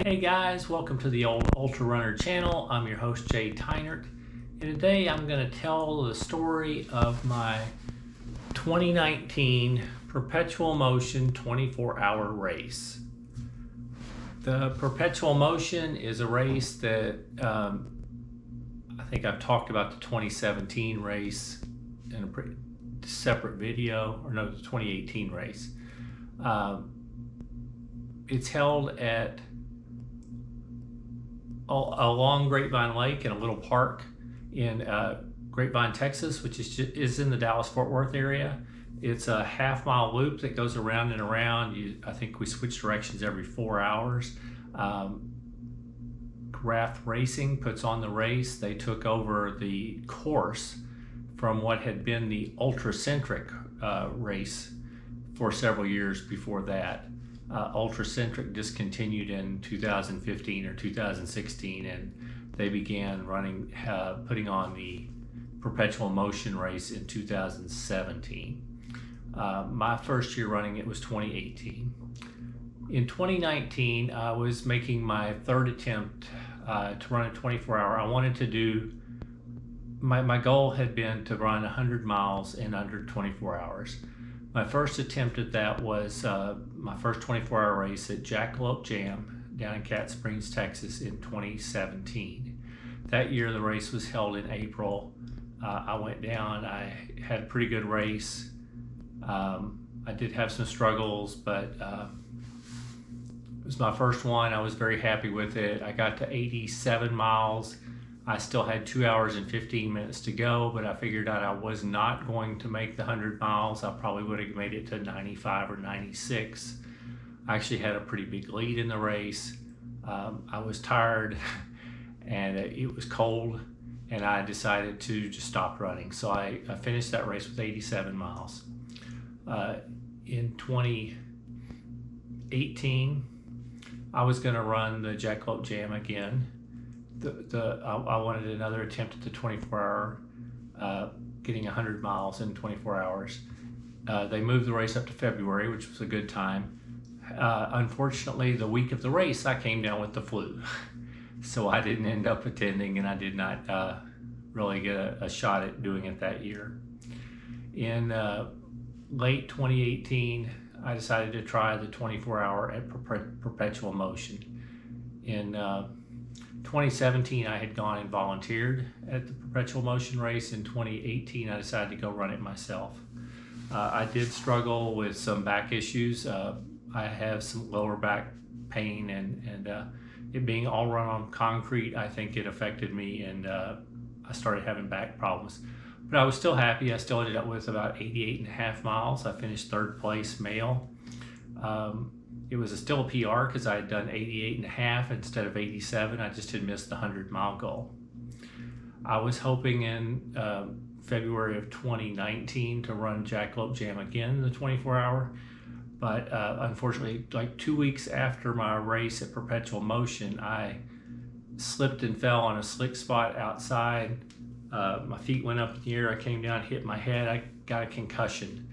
Hey guys, welcome to the Old Ultra Runner channel. I'm your host Jay Tynert, and today I'm going to tell the story of my 2019 Perpetual Motion 24-hour race. The Perpetual Motion is a race that I think I've talked about the 2017 race in a pretty separate video, or no, the 2018 race. It's held at along Grapevine Lake in a little park in Grapevine, Texas, which is in the Dallas-Fort Worth area. It's a half-mile loop that goes around and around. I think we switch directions every 4 hours. Raft Racing puts on the race. They took over the course from what had been the Ultracentric race for several years before that. Ultracentric discontinued in 2015 or 2016, and they began running, putting on the Perpetual Motion race in 2017. My first year running it was 2018. In 2019, I was making my third attempt to run a 24-hour. I wanted to do, my goal had been to run 100 miles in under 24 hours. My first attempt at that was my first 24-hour race at Jackalope Jam down in Cat Springs, Texas in 2017. That year the race was held in April. I went down, I had a pretty good race. I did have some struggles, but it was my first one. I was very happy with it. I got to 87 miles. I still had 2 hours and 15 minutes to go, but I figured out I was not going to make the 100 miles. I probably would have made it to 95 or 96. I actually had a pretty big lead in the race. I was tired and it was cold, and I decided to just stop running. So I finished that race with 87 miles. In 2018, I was going to run the Jackalope Jam again. I wanted another attempt at the 24-hour, getting 100 miles in 24 hours. They moved the race up to February, which was a good time. Unfortunately, the week of the race, I came down with the flu. So I didn't end up attending, and I did not really get a shot at doing it that year. In late 2018, I decided to try the 24-hour at Perpetual Motion. In 2017, I had gone and volunteered at the Perpetual Motion race. In 2018, I decided to go run it myself. I did struggle with some back issues. I have some lower back pain, and it being all run on concrete, I think it affected me, and I started having back problems. But I was still happy. I still ended up with about 88.5 miles. I finished third place male. It was still a PR because I had done 88.5 instead of 87. I just had missed the 100-mile goal. I was hoping in February of 2019 to run Jackalope Jam again, the 24-hour. But unfortunately, like 2 weeks after my race at Perpetual Motion, I slipped and fell on a slick spot outside. My feet went up in the air. I came down, hit my head. I got a concussion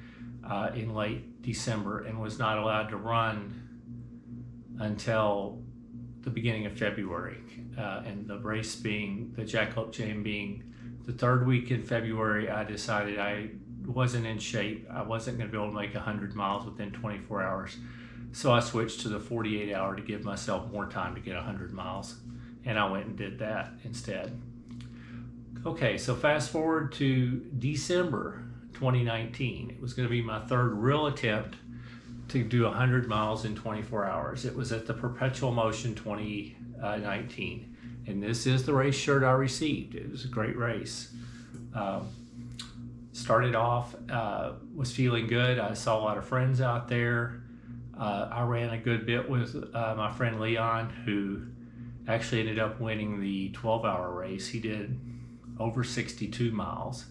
in late December and was not allowed to run until the beginning of February. And the race being, the Jackalope Jam being the third week in February, I decided I wasn't in shape. I wasn't going to be able to make 100 miles within 24 hours. So I switched to the 48-hour to give myself more time to get 100 miles. And I went and did that instead. Okay, so fast forward to December 2019. It was going to be my third real attempt to do 100 miles in 24 hours. It was at the Perpetual Motion 2019. And this is the race shirt I received. It was a great race. Started off, was feeling good. I saw a lot of friends out there. I ran a good bit with my friend Leon, who actually ended up winning the 12-hour race. He did over 62 miles.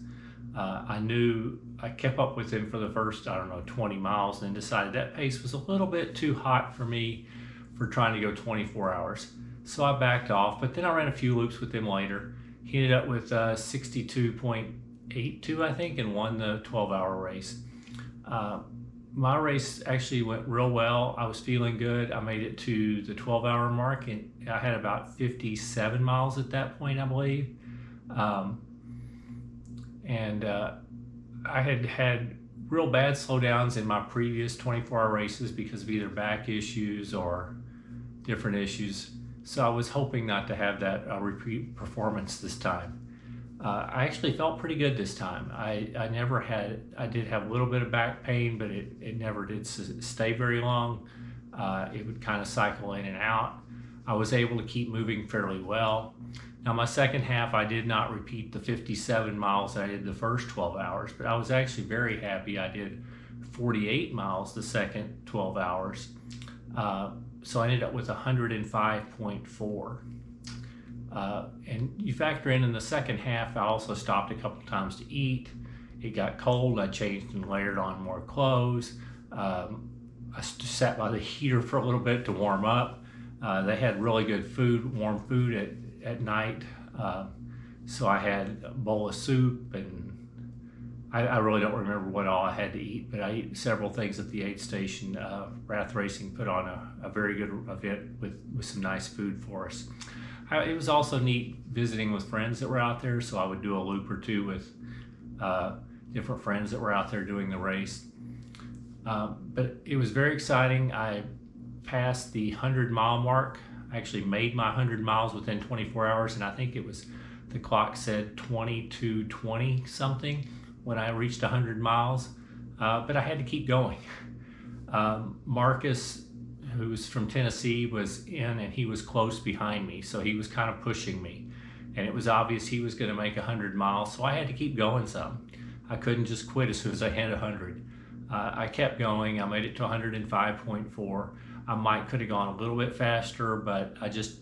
I kept up with him for the first, 20 miles, and then decided that pace was a little bit too hot for me for trying to go 24 hours. So I backed off, but then I ran a few loops with him later. He ended up with 62.82, I think, and won the 12-hour race. my race actually went real well. I was feeling good. I made it to the 12-hour mark, and I had about 57 miles at that point, I believe. And I had real bad slowdowns in my previous 24-hour races because of either back issues or different issues. So I was hoping not to have that repeat performance this time. I actually felt pretty good this time. I did have a little bit of back pain, but it never did stay very long. It would kind of cycle in and out. I was able to keep moving fairly well. Now my second half, I did not repeat the 57 miles that I did the first 12 hours, but I was actually very happy. I did 48 miles the second 12 hours. So I ended up with 105.4. And you factor in the second half, I also stopped a couple times to eat. It got cold. I changed and layered on more clothes. I sat by the heater for a little bit to warm up. They had really good food, warm food at night. So I had a bowl of soup, and I really don't remember what all I had to eat, but I ate several things at the aid station. Wrath Racing put on a very good event with some nice food for us. It was also neat visiting with friends that were out there, so I would do a loop or two with different friends that were out there doing the race. But it was very exciting. I passed the 100-mile mark. I actually made my 100 miles within 24 hours, and I think the clock said 22:20 something when I reached 100 miles, but I had to keep going. Marcus, who's from Tennessee, was in, and he was close behind me, so he was kind of pushing me, and it was obvious he was going to make 100 miles, so I had to keep going some. I couldn't just quit as soon as I hit 100. I kept going. I made it to 105.4. I could have gone a little bit faster, but I just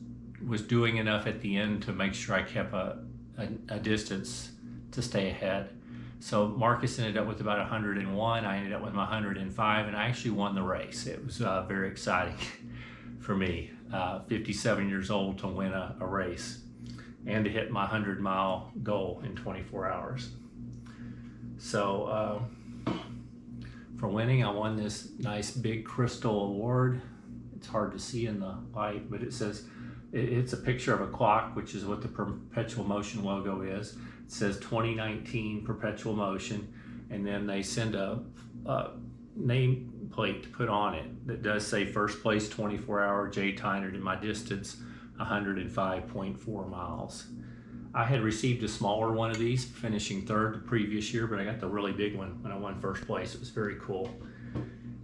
was doing enough at the end to make sure I kept a distance to stay ahead. So Marcus ended up with about 101. I ended up with my 105, and I actually won the race. It was very exciting for me, 57 years old, to win a race and to hit my 100-mile goal in 24 hours. So for winning, I won this nice big crystal award. It's hard to see in the light, but it says, it's a picture of a clock, which is what the Perpetual Motion logo is. It says 2019 Perpetual Motion, and then they send a name plate to put on it that does say first place 24-hour Jay Tynard, and my distance 105.4 miles. I had received a smaller one of these, finishing third the previous year, but I got the really big one when I won first place. It was very cool.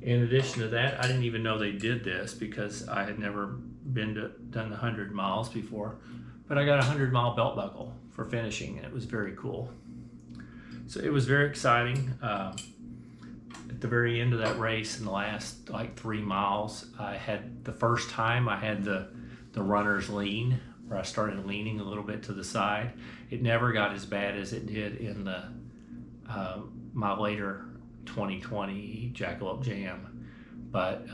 In addition to that, I didn't even know they did this because I had never done the 100 miles before, but I got a 100-mile belt buckle for finishing, and it was very cool. So it was very exciting. At the very end of that race, in the last like 3 miles, I had the first time I had the runner's lean, where I started leaning a little bit to the side. It never got as bad as it did in the my later 2020 Jackalope Jam, but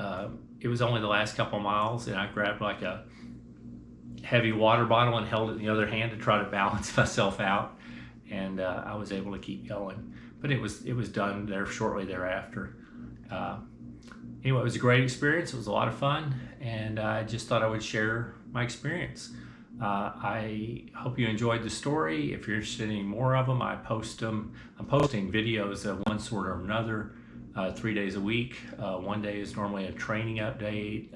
it was only the last couple miles, and I grabbed like a heavy water bottle and held it in the other hand to try to balance myself out, and I was able to keep going. But it was done there shortly thereafter. Anyway, it was a great experience. It was a lot of fun, and I just thought I would share my experience. I hope you enjoyed the story. If you're interested in any more of them, I post them. I'm posting videos of one sort or another 3 days a week. One day is normally a training update.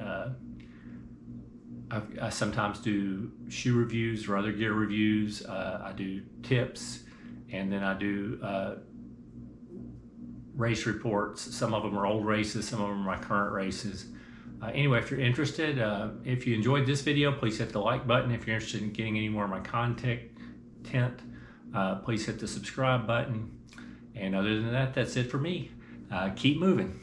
I sometimes do shoe reviews or other gear reviews. I do tips, and then I do race reports. Some of them are old races, some of them are my current races. Anyway, if you're interested, if you enjoyed this video, please hit the like button. If you're interested in getting any more of my content, please hit the subscribe button. And other than that, that's it for me. Keep moving.